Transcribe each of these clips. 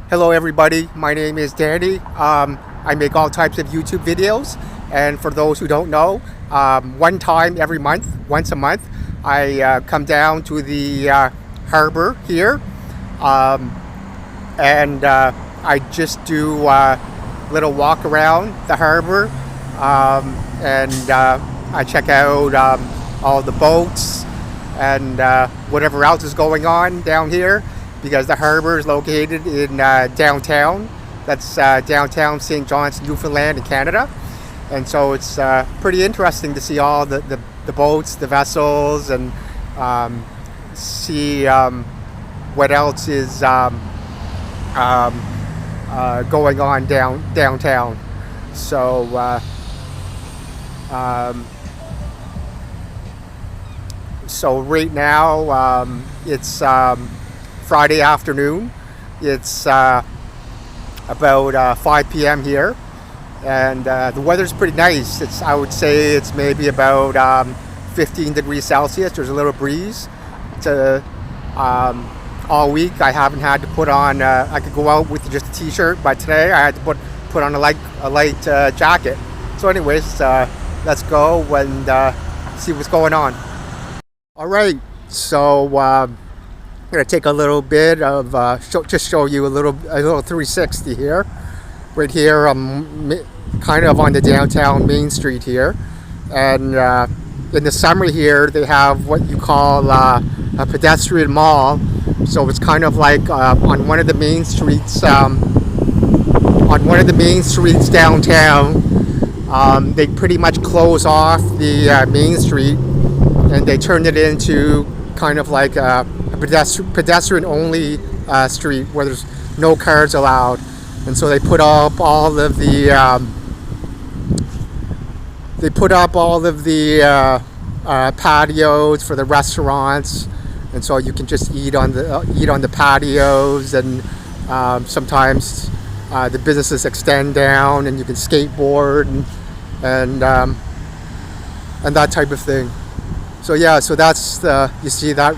Hello everybody, my name is Danny. I make all types of YouTube videos, and for those who don't know, one time every month, once a month, I come down to the harbor here, and I just do a little walk around the harbor, and I check out all the boats and whatever else is going on down here, because the harbor is located in downtown. That's downtown St. John's, Newfoundland in Canada. And so it's pretty interesting to see all the boats, the vessels, and see what else is going on downtown. So so right now it's Friday afternoon. It's about 5 p.m. here, and the weather's pretty nice. I would say it's maybe about 15 degrees Celsius. There's a little breeze. All week I haven't had to put on. I could go out with just a t-shirt, but today I had to put on a light jacket. So, anyways, let's go and see what's going on. All right, so I'm gonna take a little bit of just show you a little 360 here. Right here, I'm kind of on the downtown Main Street here, and in the summer here they have what you call a pedestrian mall. So it's kind of like on one of the main streets, downtown. They pretty much close off the main street, and they turn it into kind of like a pedestrian only street where there's no cars allowed. And so they put up all of the patios for the restaurants, and so you can just eat on the patios, and sometimes the businesses extend down and you can skateboard and that type of thing. So yeah, so that's you see that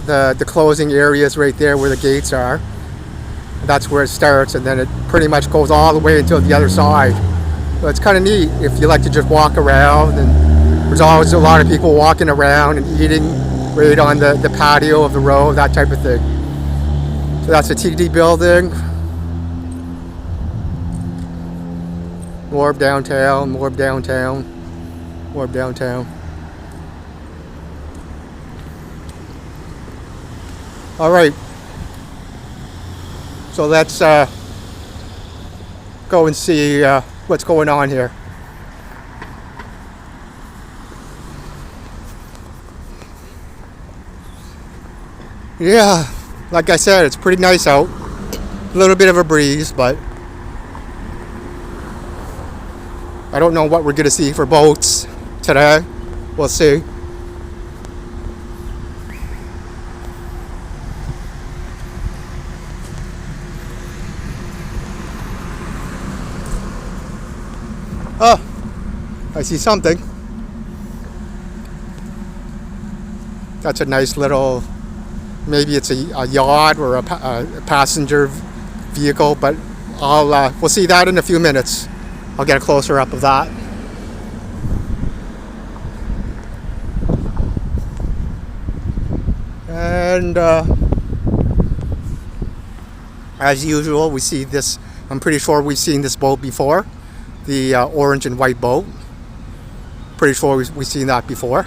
the closing areas right there where the gates are. That's where it starts, and then it pretty much goes all the way until the other side. So it's kind of neat if you like to just walk around, and there's always a lot of people walking around and eating right on the patio of the road, that type of thing. So that's the TD building. More of downtown, more of downtown, more of downtown. All right, so let's go and see what's going on here. Yeah, like I said, it's pretty nice out. A little bit of a breeze, but I don't know what we're gonna see for boats today. We'll see. Oh, I see something. That's a nice little, maybe it's a yacht or a passenger vehicle, but we'll see that in a few minutes. I'll get a closer up of that. And as usual, we see this. I'm pretty sure we've seen this boat before. The orange and white boat. Pretty sure we've seen that before.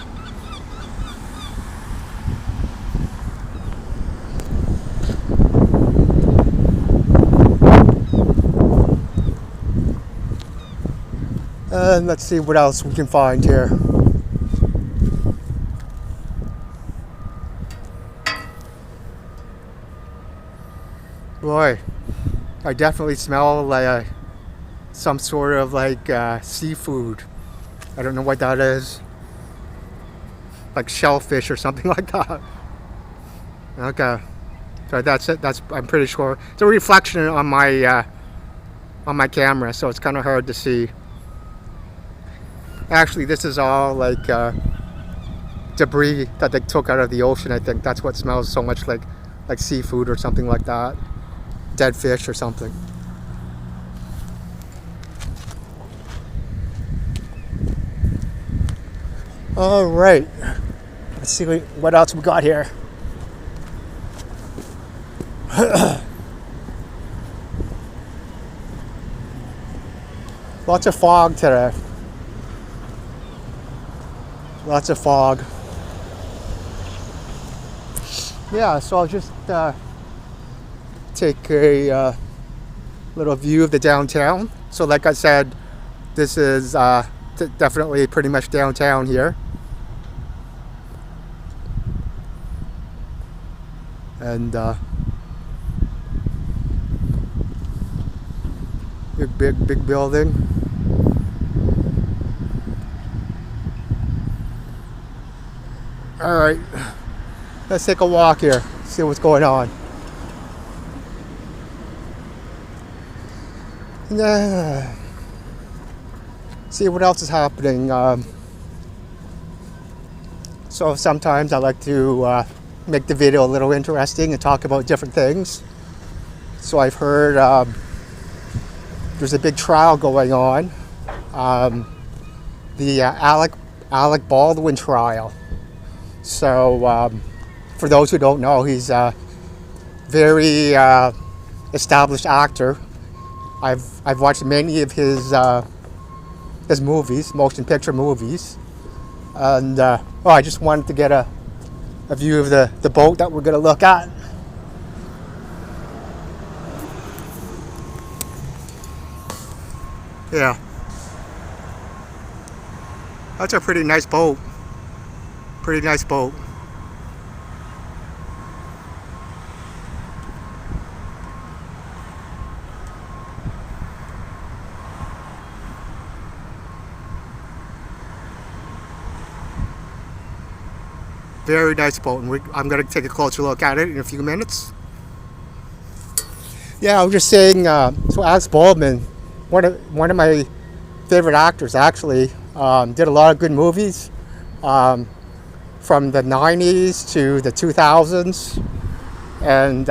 And let's see what else we can find here. Boy, I definitely smell like some sort of like seafood. I don't know what that is. Like shellfish or something like that. Okay, so that's it. I'm pretty sure it's a reflection on my camera, so it's kind of hard to see. Actually, this is all like debris that they took out of the ocean. I think that's what smells so much like seafood or something like that. dead fish or something. All right, let's see what else we got here. Lots of fog today. Lots of fog. Yeah, so I'll just take a little view of the downtown. So like I said, this is definitely pretty much downtown here. And big building. All right, let's take a walk here, see what's going on. See what else is happening. So sometimes I like to make the video a little interesting and talk about different things. So I've heard there's a big trial going on, the Alec Baldwin trial. So for those who don't know, he's a very established actor. I've watched many of his movies, motion picture movies, and I just wanted to get a view of the boat that we're going to look at. Yeah, that's a pretty nice boat. Pretty nice boat. Very nice boat, and I'm going to take a closer look at it in a few minutes. Yeah, I was just saying, so Alec Baldwin, one of my favorite actors actually, did a lot of good movies. From the 90s to the 2000s, and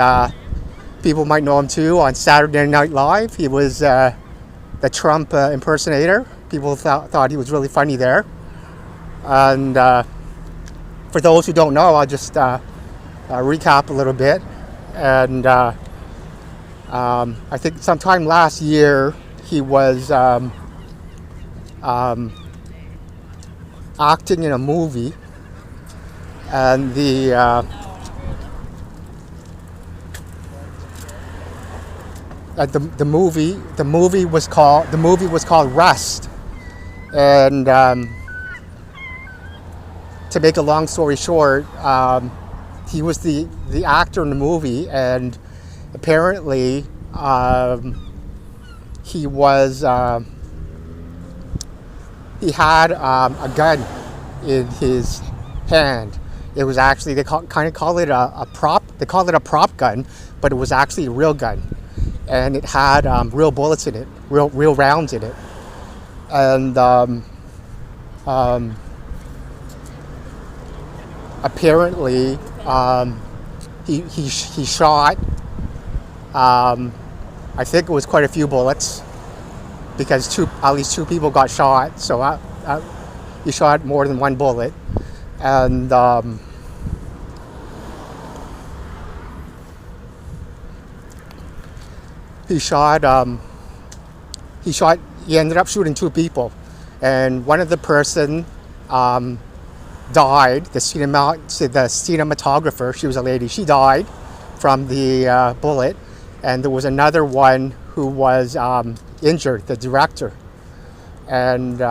people might know him too on Saturday Night Live. He was the Trump impersonator. People thought he was really funny there. And for those who don't know, I'll just recap a little bit. And I think sometime last year he was acting in a movie. And the movie was called Rust, and to make a long story short, he was the actor in the movie, and apparently he had a gun in his hand. It was actually, they kind of call it a prop. They call it a prop gun, but it was actually a real gun, and it had real bullets in it, real rounds in it, and apparently he shot. I think it was quite a few bullets, because at least two people got shot. So he shot more than one bullet. And he ended up shooting two people, and one of the person died. The cinematographer, she was a lady, she died from the bullet, and there was another one who was injured, the director. And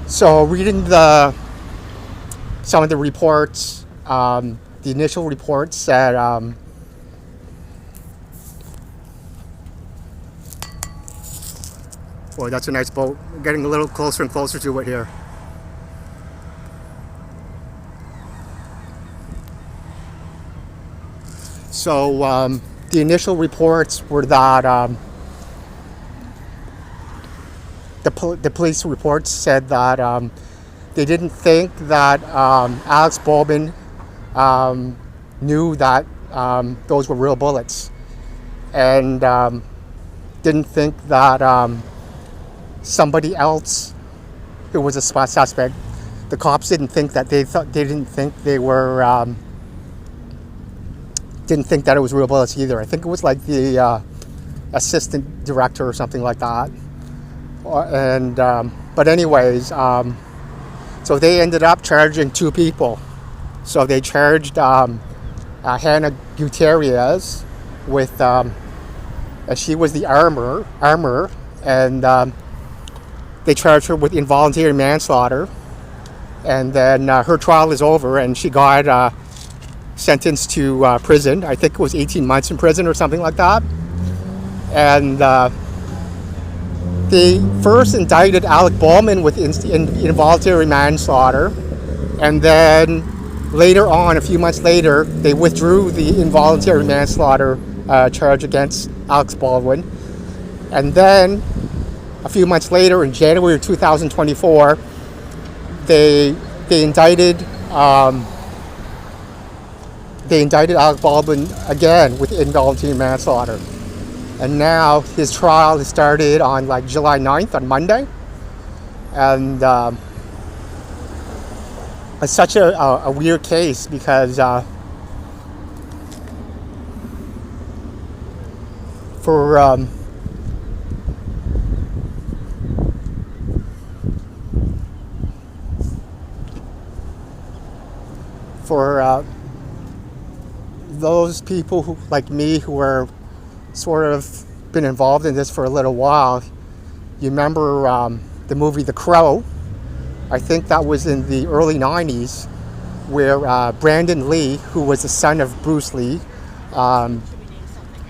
So reading some of the reports, the initial reports said boy, that's a nice boat. We're getting a little closer and closer to it here. So the initial reports were that the police reports said that they didn't think that Alex Baldwin knew that those were real bullets, and didn't think that somebody else who was a suspect. The cops didn't think that didn't think that it was real bullets either. I think it was like the assistant director or something like that. And but anyways, so they ended up charging two people. So they charged Hannah Gutierrez with, she was the armor, and they charged her with involuntary manslaughter. And then her trial is over, and she got sentenced to prison. I think it was 18 months in prison or something like that. And they first indicted Alec Baldwin with involuntary manslaughter, and then later on, a few months later, they withdrew the involuntary manslaughter charge against Alex Baldwin. And then a few months later, in January of 2024, they indicted Alec Baldwin again with involuntary manslaughter. And now his trial has started on like July 9th, on Monday. And it's such a weird case because for those people who, like me, who are sort of been involved in this for a little while, you remember the movie The Crow? I think that was in the early 90s, where Brandon Lee, who was the son of Bruce Lee,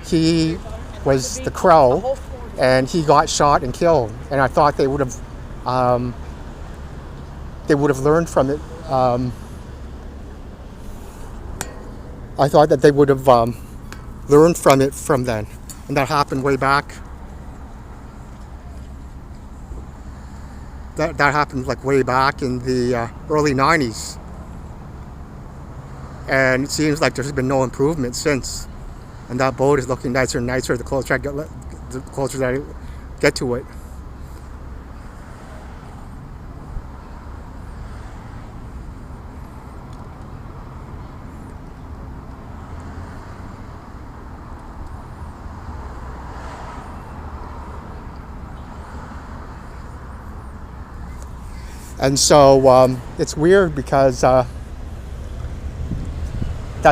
he was the Crow, and he got shot and killed. And I thought they would have learned from it. I thought that they would have learned from it from then. And that happened way back. That happened like way back in the early 90s. And it seems like there's been no improvement since. And that boat is looking nicer and nicer the closer I get to it. And so it's weird because that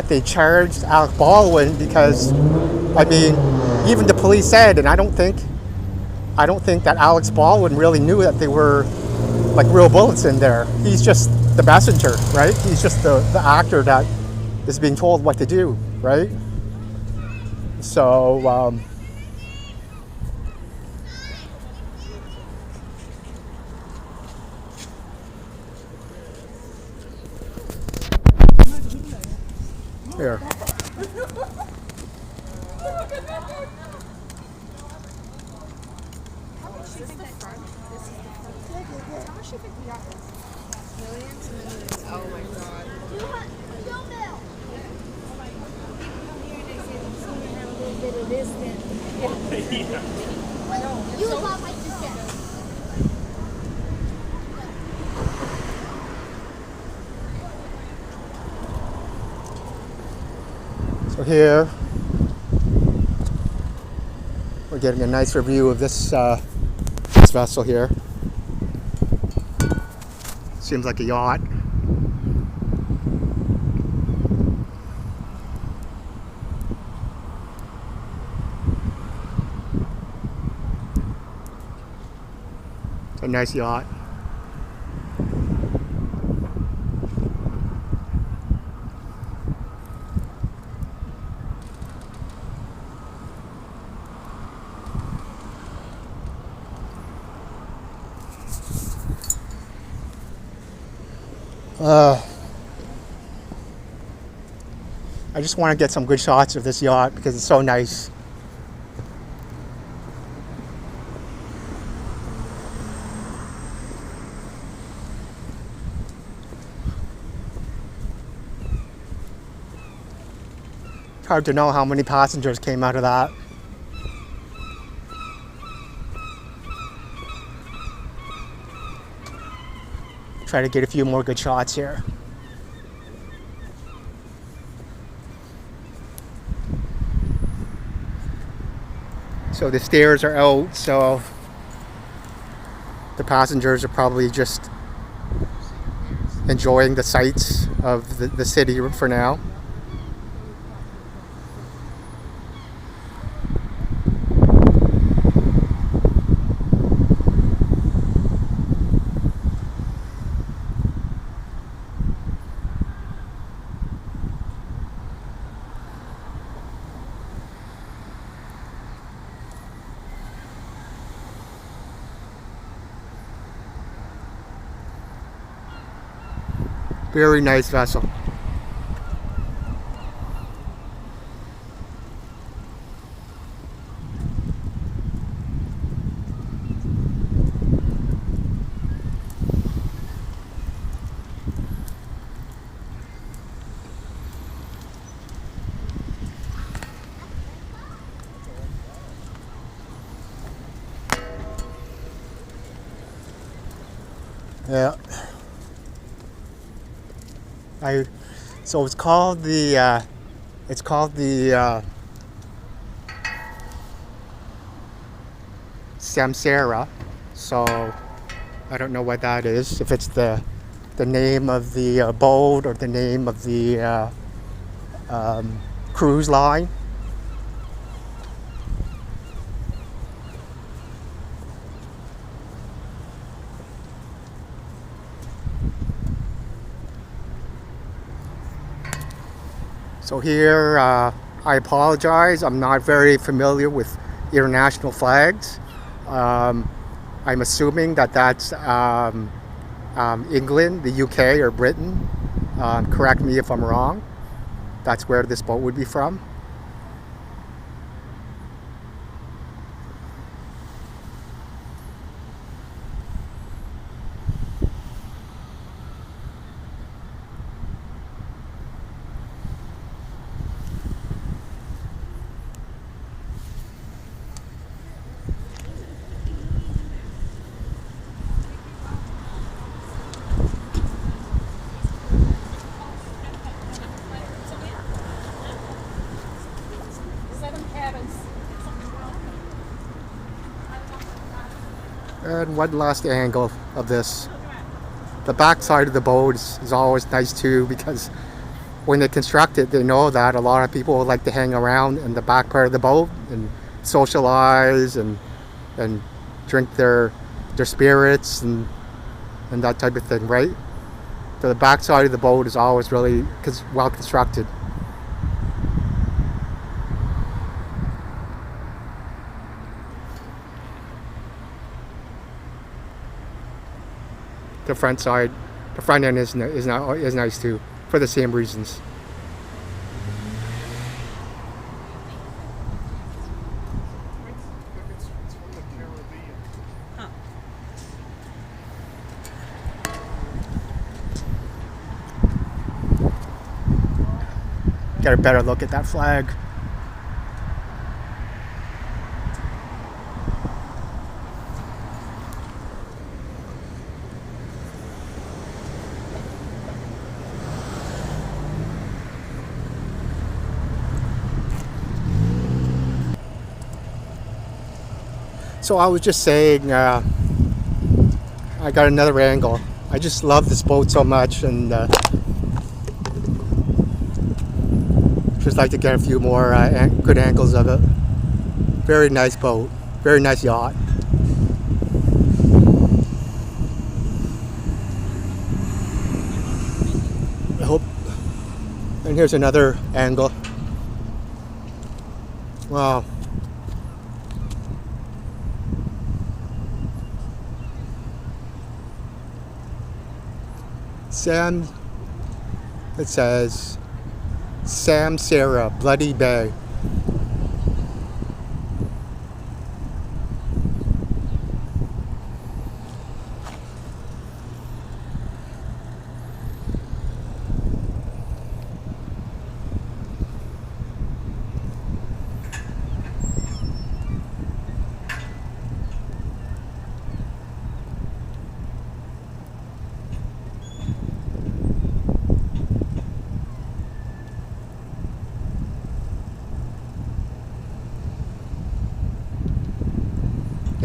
they charged Alec Baldwin because, I mean, even the police said, and I don't think that Alex Baldwin really knew that they were like real bullets in there. He's just the messenger, right? He's just the actor that is being told what to do, right? So here. Oh my god. You look like this. So here we're getting a nicer view of this vessel here. Seems like a yacht. It's a nice yacht. I just want to get some good shots of this yacht because it's so nice. Hard to know how many passengers came out of that. Try to get a few more good shots here. So the stairs are out, so the passengers are probably just enjoying the sights of the city for now. Very nice vessel. Yeah. So it's called the Samsara. So I don't know what that is. If it's the name of the boat or the name of the cruise line. So here, I apologize, I'm not very familiar with international flags. I'm assuming that that's England, the UK, or Britain. Correct me if I'm wrong. That's where this boat would be from. And one last angle of this. The back side of the boat is always nice too, because when they construct it, they know that a lot of people like to hang around in the back part of the boat and socialize and drink their spirits and that type of thing, right? So the back side of the boat is always really well constructed. The front side, the front end is nice too, for the same reasons. Get a better look at that flag. So I was just saying, I got another angle. I just love this boat so much, and just like to get a few more good angles of it. Very nice boat, very nice yacht. I hope. And here's another angle. Wow. It says Samsara, Bloody Bay.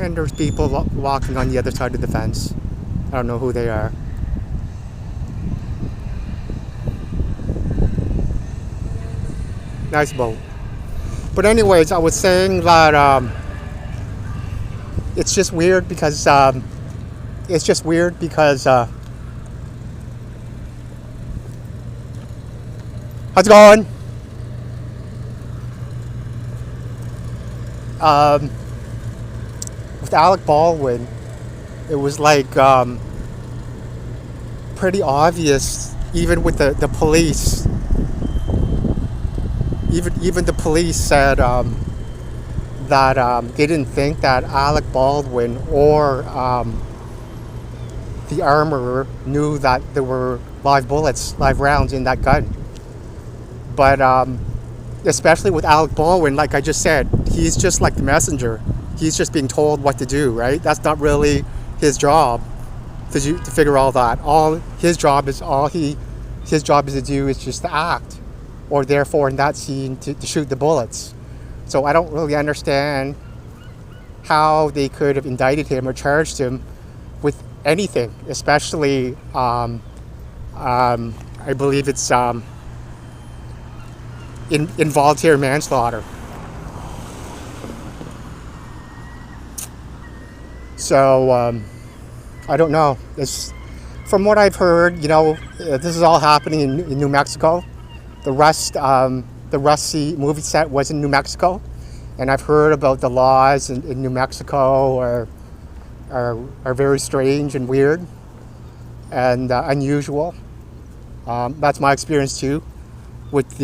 And there's people walking on the other side of the fence. I don't know who they are. Nice boat. But anyways, I was saying that it's just weird because how's it going? With Alec Baldwin, it was like pretty obvious, even with the police. Even the police said that they didn't think that Alec Baldwin or the armorer knew that there were live rounds in that gun. But especially with Alec Baldwin, like I just said, he's just like the messenger. He's just being told what to do, right? That's not really his job to figure all that. His job is to do is just to act, or therefore in that scene to shoot the bullets. So I don't really understand how they could have indicted him or charged him with anything, especially I believe it's involuntary manslaughter. So I don't know. From what I've heard, this is all happening in New Mexico. The Rust movie set was in New Mexico, and I've heard about the laws in New Mexico are very strange and weird and unusual. That's my experience too, with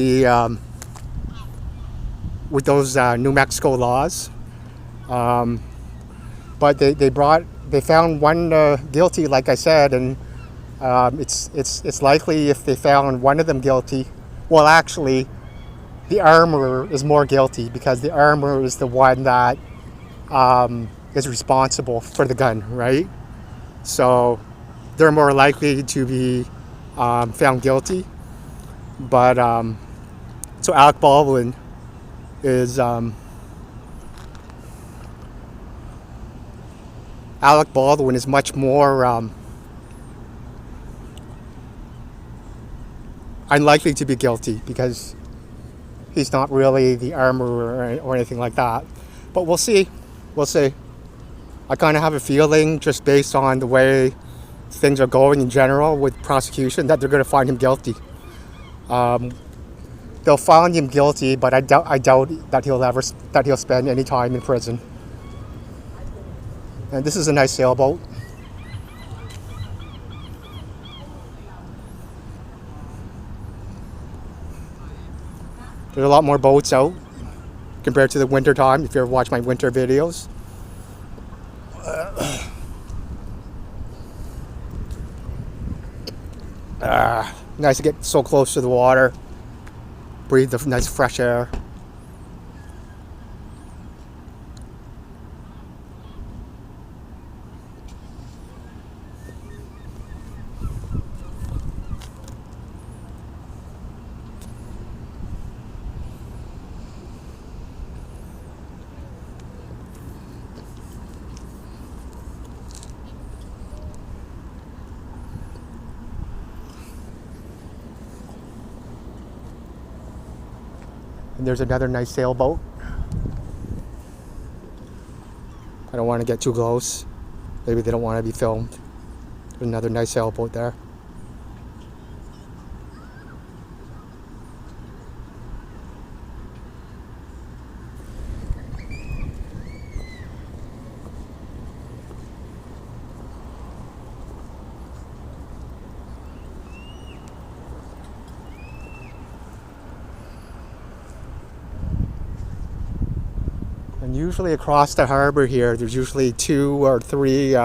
those New Mexico laws. But they found one guilty, like I said, and it's likely if they found one of them guilty. Well, actually, the armorer is more guilty because the armorer is the one that is responsible for the gun, right? So they're more likely to be found guilty. But so Alec Baldwin is much more unlikely to be guilty because he's not really the armorer or anything like that. But we'll see. I kind of have a feeling, just based on the way things are going in general with prosecution, that they're going to find him guilty. They'll find him guilty, but I doubt that he'll spend any time in prison. And this is a nice sailboat. There's a lot more boats out compared to the winter time, if you ever watch my winter videos. Nice to get so close to the water. Breathe the nice fresh air. And there's another nice sailboat. I don't want to get too close. Maybe they don't want to be filmed. There's another nice sailboat there. And usually across the harbor here, there's usually 2 or 3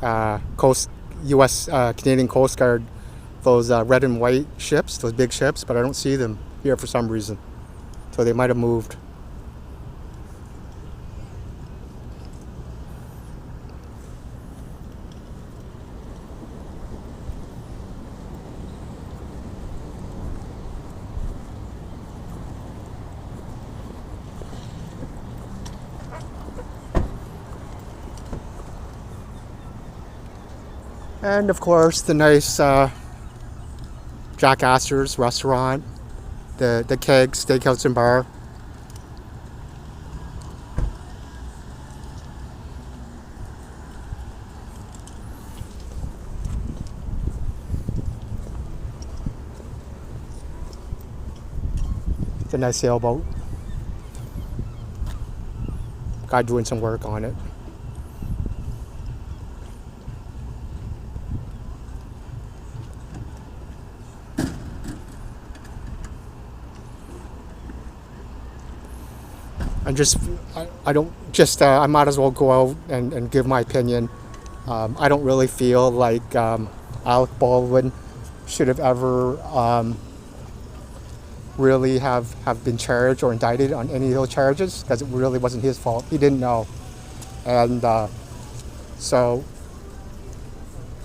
U.S. Canadian Coast Guard, those red and white ships, those big ships, but I don't see them here for some reason. So they might have moved. And of course, the nice Jack Astor's restaurant, the Keg Steakhouse and Bar. It's a nice sailboat. Guy doing some work on it. I might as well go out and give my opinion. I don't really feel like Alec Baldwin should have ever really have been charged or indicted on any of those charges, because it really wasn't his fault. He didn't know. And so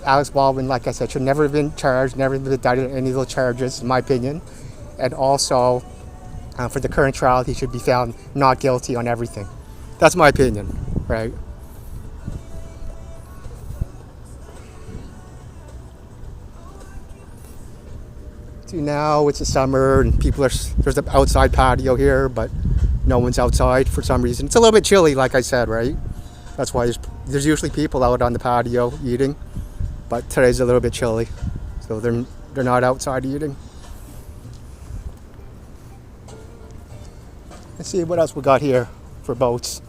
Alex Baldwin, like I said, should never have been charged, never have been indicted on any of those charges, in my opinion. And also, for the current trial, he should be found not guilty on everything. That's my opinion, right? So now it's the summer and there's an outside patio here, but no one's outside for some reason. It's a little bit chilly, like I said, right? That's why there's usually people out on the patio eating, but today's a little bit chilly, so they're not outside eating. Let's see what else we got here for boats.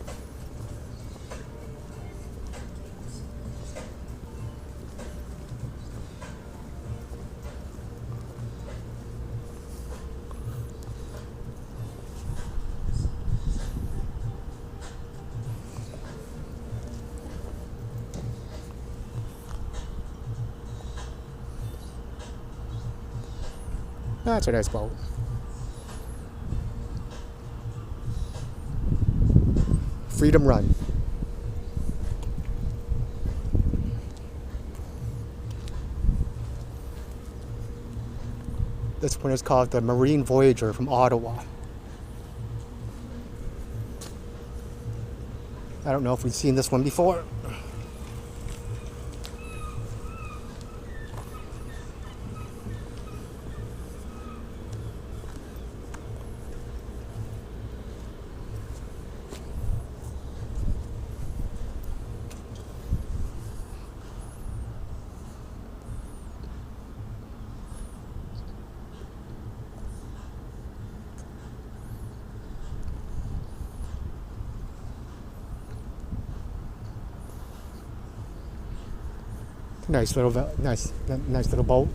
That's a nice boat. Freedom Run. This one is called the Marine Voyager from Ottawa. I don't know if we've seen this one before. Nice little boat.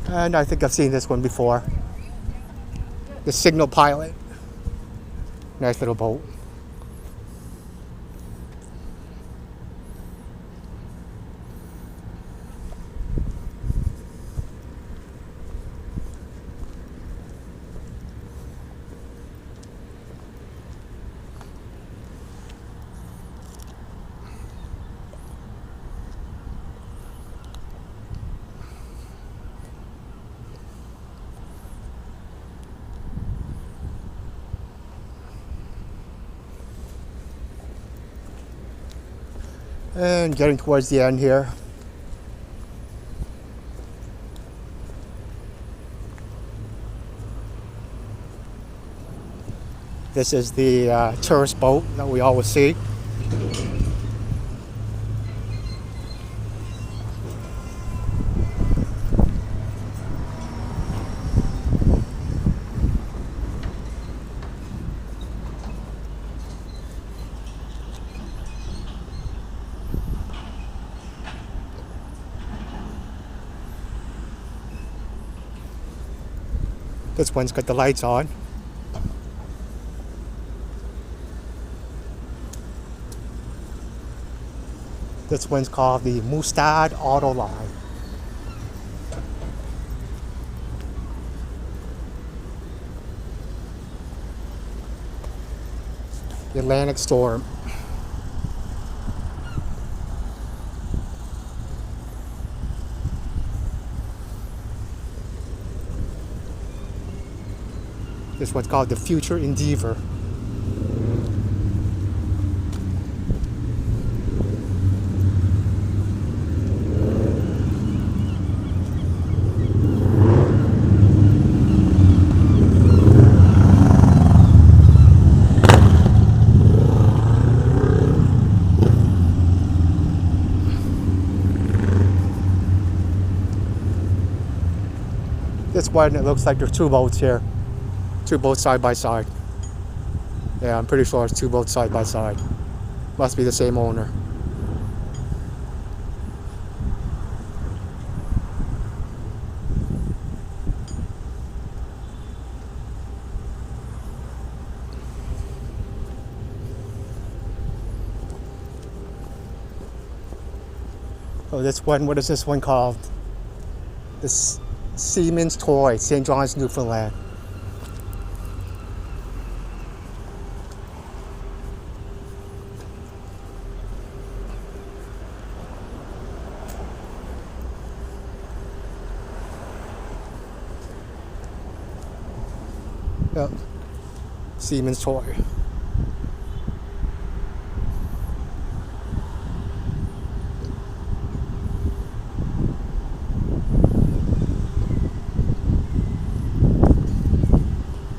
And I think I've seen this one before. The Signal Pilot. Nice little boat. And getting towards the end here. This is the tourist boat that we always see. This one's got the lights on. This one's called the Mustad Auto Line. The Atlantic Storm. This one's called the Future Endeavor. This one, it looks like there's two boats here. Two boats side by side. Yeah, I'm pretty sure it's two boats side by side. Must be the same owner. Oh, this one, what is this one called? This Seaman's Toy, St. John's, Newfoundland. Yep. Seaman's Toy.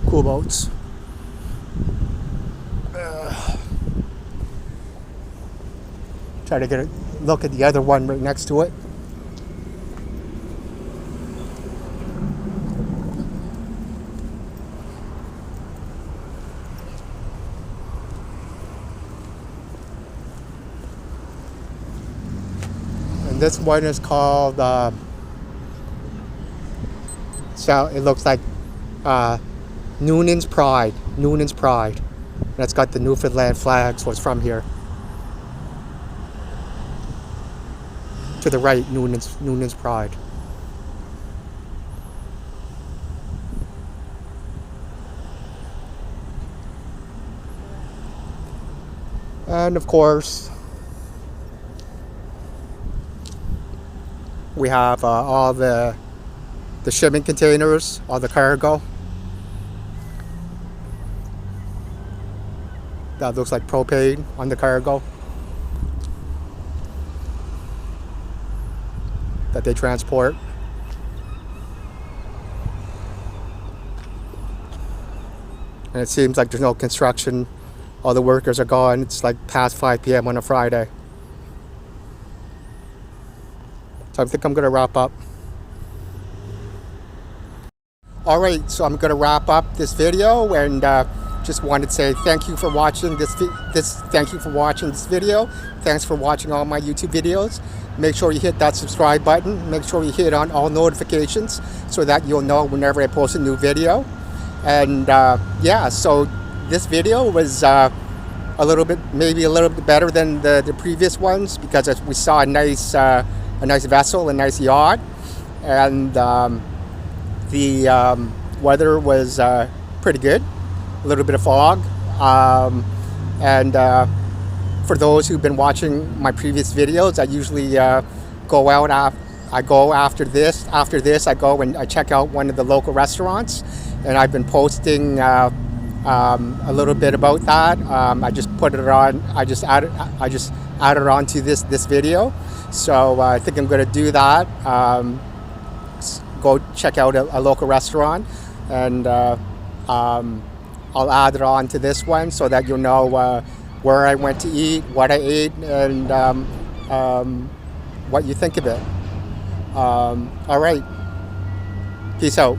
Cool boats. Try to get a look at the other one right next to it. And this one is called, so it looks like Noonan's Pride. Noonan's Pride. That's got the Newfoundland flag, so it's from here. To the right, Noonan's Pride. And of course, we have all the shipping containers, all the cargo. That looks like propane on the cargo that they transport. And it seems like there's no construction. All the workers are gone. It's like past 5 p.m. on a Friday. So I think I'm going to wrap up. Alright, so I'm going to wrap up this video, and just wanted to say thank you for watching thank you for watching this video. Thanks for watching all my YouTube videos. Make sure you hit that subscribe button. Make sure you hit on all notifications so that you'll know whenever I post a new video. And yeah, so this video was maybe a little bit better than the previous ones, because we saw a nice vessel, a nice yacht, and the weather was pretty good. A little bit of fog, and for those who've been watching my previous videos, I usually go out after this. After this, I go and I check out one of the local restaurants, and I've been posting a little bit about that. I just put it on. I just added onto this video. So I think I'm going to do that. Go check out a local restaurant, and I'll add it on to this one so that you'll know where I went to eat, what I ate, and what you think of it. All right. Peace out.